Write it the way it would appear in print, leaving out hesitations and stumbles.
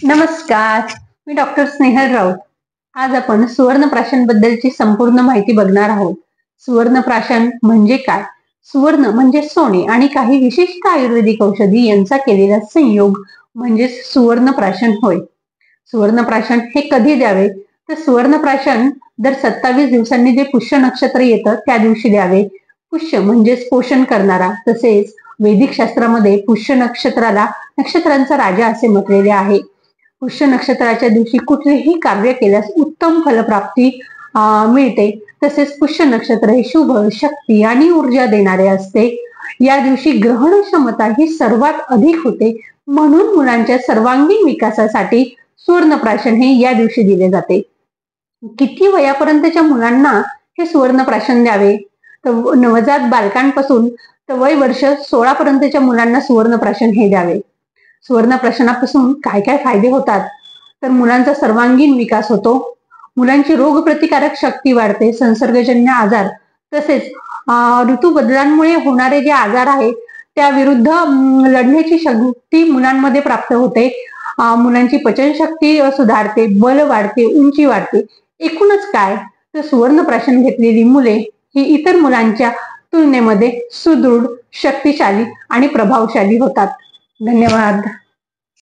नमस्कार, मी डॉक्टर स्नेहल राऊत. आज आपण सुवर्णप्राशन बद्दलची संपूर्ण माहिती बघणार आहोत. सुवर्णप्राशन म्हणजे काय? सुवर्ण म्हणजे सोने आणि काही विशिष्ट आयुर्वेदिक औषधी यांचा केलेला संयोग म्हणजे सुवर्णप्राशन होय. सुवर्णप्राशन हे कधी द्यावे? तर सुवर्णप्राशन दर 27 दिवसांनी जे पुष्य नक्षत्र येतं त्या दिवशी द्यावे. पुष्य म्हणजेच पोषण करणारा. तसेच वैदिक शास्त्रामध्ये पुष्य नक्षत्राला नक्षत्रांचा राजा असे म्हटलेले आहे. पुष्य नक्षत्राच्या दिवशी कुठलेही कार्य केल्यास उत्तम फलप्राप्ती मिळते. तसेच पुष्य नक्षत्र हे शुभ, शक्ती आणि ऊर्जा देणारे असते. या दिवशी ग्रहण क्षमता ही सर्वात अधिक होते. म्हणून मुलांच्या सर्वांगीण विकासासाठी सुवर्णप्राशन हे या दिवशी दिले जाते. किती वयापर्यंतच्या मुलांना हे सुवर्णप्राशन द्यावे? तर नवजात बालकांपासून तर वय वर्ष 16 पर्यंतच्या मुलांना सुवर्णप्राशन हे द्यावे. सुवर्णप्राशनापासून काय काय फायदे होतात? तर मुलांचा सर्वांगीण विकास होतो, मुलांची रोगप्रतिकारक शक्ती वाढते, संसर्गजन्य आजार तसेच ऋतू बदलांमुळे होणारे जे आजार आहेत त्या विरुद्ध लढण्याची शक्ती मुलांमध्ये प्राप्त होते. मुलांची पचनशक्ती सुधारते, बल वाढते, उंची वाढते. एकूणच काय तर सुवर्णप्राशन घेतलेली मुले ही इतर मुलांच्या तुलनेमध्ये सुदृढ, शक्तिशाली आणि प्रभावशाली होतात. धन्यवाद.